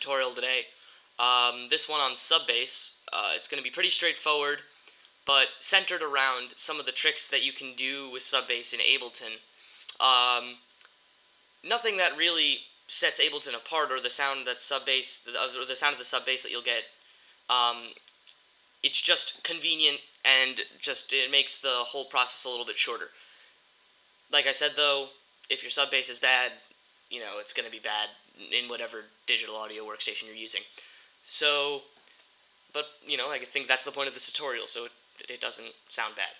tutorial today. This one on sub bass. It's going to be pretty straightforward, but centered around some of the tricks that you can do with sub bass in Ableton. Nothing that really sets Ableton apart, or the sound that sub bass, or the sound of the sub bass that you'll get. It's just convenient, and it makes the whole process a little bit shorter. Like I said, though, if your sub bass is bad, you know, it's going to be bad in whatever digital audio workstation you're using. So, but, you know, I think that's the point of this tutorial, so it doesn't sound bad.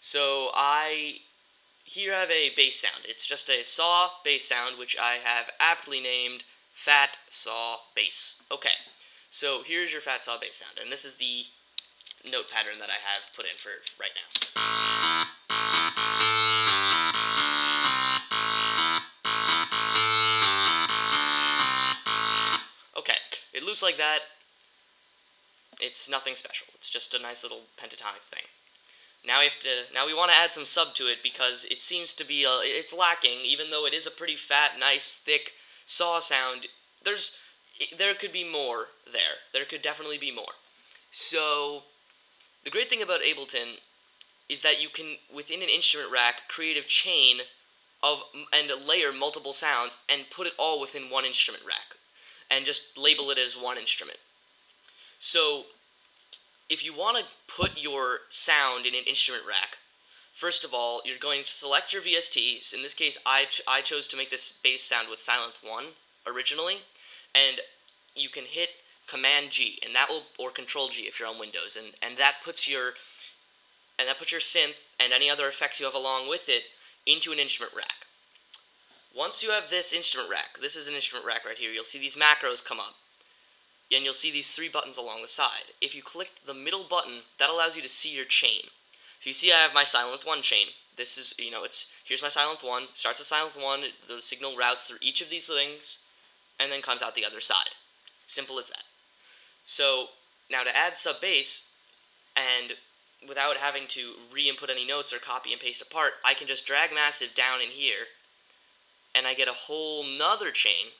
So here I have a bass sound. It's just a saw bass sound, which I have aptly named Fat Saw Bass. Okay, so here's your Fat Saw Bass sound, and this is the note pattern that I have put in for right now. Okay, it loops like that. It's nothing special. It's just a nice little pentatonic thing. Now we want to add some sub to it, because it seems to be it's lacking. Even though it is a pretty fat, nice, thick saw sound, there could be more there. There could definitely be more. So the great thing about Ableton is that you can, within an instrument rack, create a chain and layer multiple sounds and put it all within one instrument rack, and just label it as one instrument. So if you want to put your sound in an instrument rack, first of all, you're going to select your VSTs. In this case, I chose to make this bass sound with Silent 1 originally, and you can hit Command G, and that will, or Control G if you're on Windows, and that puts your synth and any other effects you have along with it into an instrument rack. Once you have this instrument rack, this is an instrument rack right here, you'll see these macros come up, and you'll see these 3 buttons along the side. If you click the middle button, that allows you to see your chain. So you see I have my Silent 1 chain. This is, you know, here's my Silent 1, starts with Silent 1, the signal routes through each of these things, and then comes out the other side. Simple as that. So now to add sub bass, and without having to re-input any notes or copy and paste a part, I can just drag Massive down in here, and I get a whole nother chain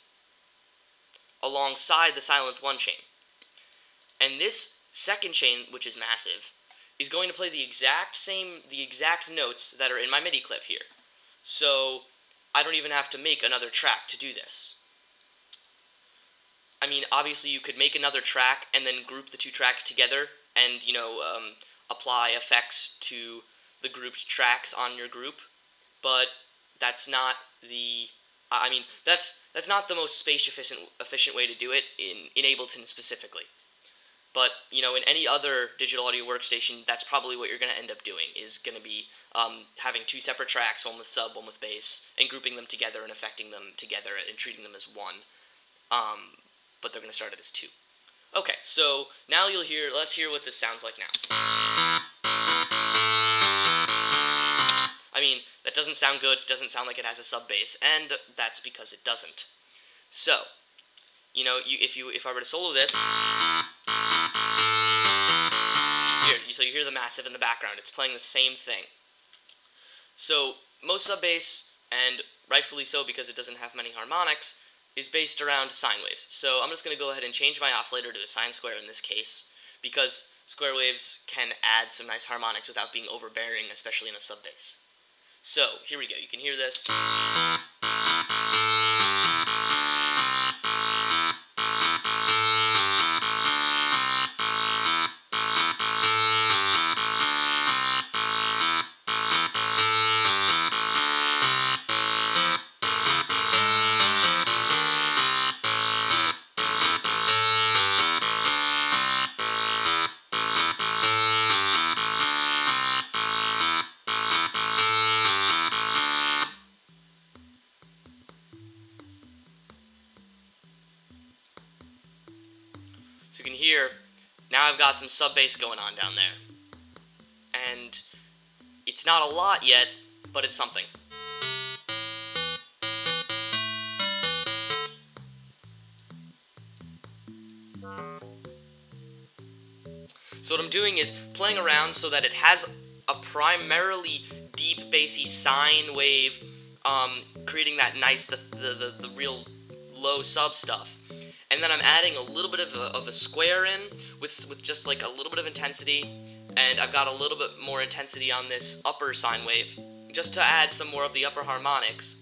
alongside the Silent 1 chain. And this second chain, which is Massive, is going to play the exact notes that are in my MIDI clip here. So I don't even have to make another track to do this. I mean, obviously you could make another track and then group the 2 tracks together and, you know, apply effects to the grouped tracks on your group, but that's not the that's not the most space efficient way to do it in Ableton specifically. But, you know, in any other digital audio workstation, that's probably what you're going to end up doing, is going to be having 2 separate tracks, one with sub, one with bass, and grouping them together and affecting them together and treating them as one. But they're going to start it as 2. Okay, so now let's hear what this sounds like now. I mean, that doesn't sound good, it doesn't sound like it has a sub bass, and that's because it doesn't. So, you know, if I were to solo this, so you hear the Massive in the background, it's playing the same thing. So, most sub bass, and rightfully so because it doesn't have many harmonics, is based around sine waves. So I'm just going to go ahead and change my oscillator to a sine square in this case, because square waves can add some nice harmonics without being overbearing, especially in a sub bass. So, here we go. You can hear this. So you can hear, now I've got some sub bass going on down there. And it's not a lot yet, but it's something. So what I'm doing is playing around so that it has a primarily deep bassy sine wave, creating that nice, the real low sub stuff. And then I'm adding a little bit of a square in with just like a little bit of intensity, and I've got a little bit more intensity on this upper sine wave, just to add some more of the upper harmonics,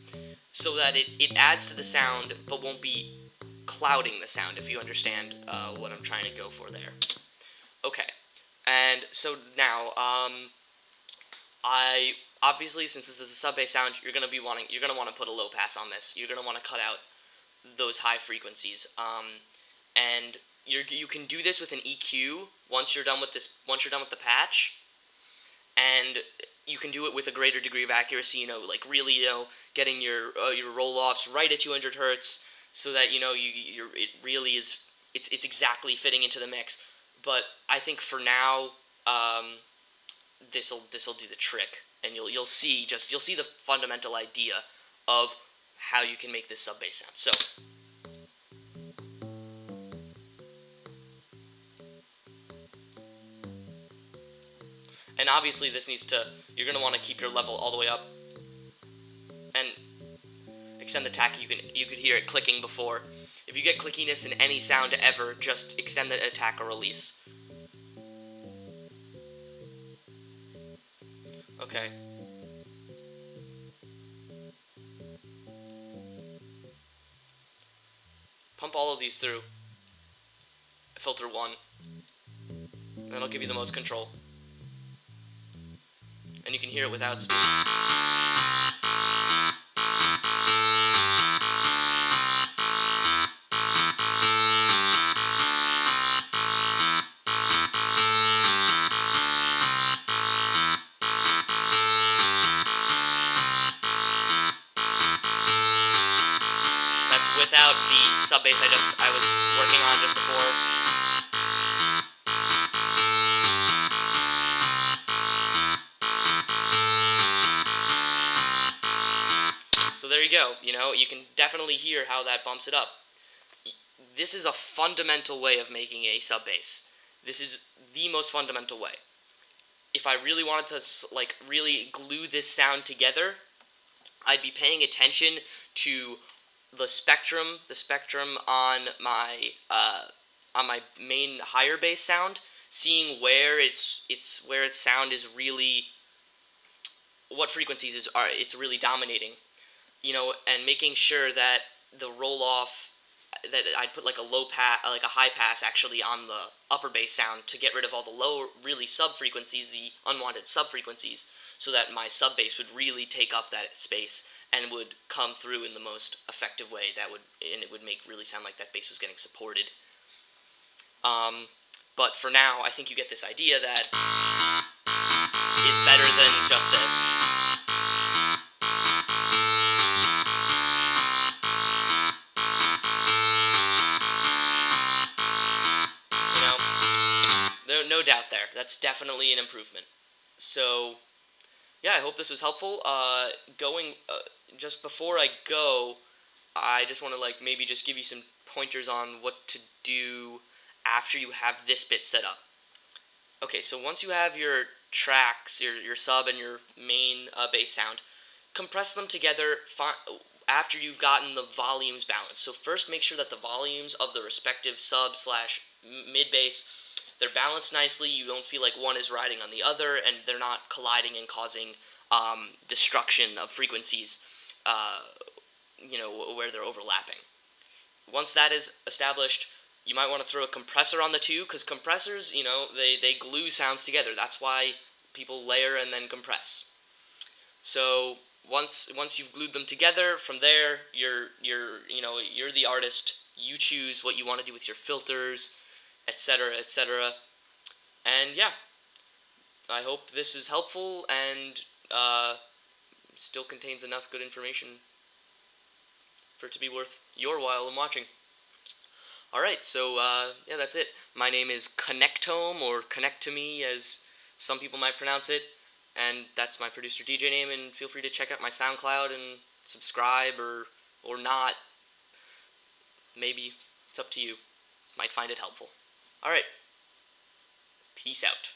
so that it adds to the sound but won't be clouding the sound, if you understand what I'm trying to go for there. Okay, and so now, I obviously, since this is a sub bass sound, you're gonna want to put a low pass on this. You're gonna want to cut out those high frequencies, and you can do this with an EQ once you're done with the patch, and you can do it with a greater degree of accuracy. Like really, getting your roll-offs right at 200 hertz, so that it really is it's exactly fitting into the mix. But I think for now, this'll do the trick, and you'll see the fundamental idea of how you can make this sub bass sound. So, and obviously you're gonna want to keep your level all the way up and extend the attack. You could hear it clicking before. If you get clickiness in any sound ever, just extend the attack or release. Okay. Pump all of these through filter 1. That'll give you the most control. And you can hear it without speed. That's without the sub bass I was working on just before. So there you go. You can definitely hear how that bumps it up. This is a fundamental way of making a sub bass. This is the most fundamental way. If I really wanted to really glue this sound together, I'd be paying attention to the spectrum on my main higher bass sound, seeing where its sound is really, what frequencies it's really dominating, and making sure that the roll off, that I'd put like a high pass actually on the upper bass sound to get rid of all the low really sub frequencies, the unwanted sub frequencies, so that my sub bass would really take up that space and would come through in the most effective way. And it would really sound like that bass was getting supported. But for now, I think you get this idea that it's better than just this. No doubt there. That's definitely an improvement. So, yeah, I hope this was helpful. Just before I go, I just want to maybe just give you some pointers on what to do after you have this bit set up. Okay, so once you have your tracks, your sub and your main bass sound, compress them together after you've gotten the volumes balanced. So first make sure that the volumes of the respective sub / mid bass, they're balanced nicely. You don't feel like one is riding on the other, and they're not colliding and causing destruction of frequencies, where they're overlapping. Once that is established, you might want to throw a compressor on the two, because compressors, they glue sounds together. That's why people layer and then compress. So once you've glued them together, from there you're the artist. You choose what you want to do with your filters, etc., etc. And yeah, I hope this is helpful and still contains enough good information for it to be worth your while in watching. Alright, so yeah, that's it. My name is Connectome, or Connect to Me, as some people might pronounce it, and that's my producer DJ name, and feel free to check out my SoundCloud and subscribe, or not. Maybe. It's up to you. Might find it helpful. Alright. Peace out.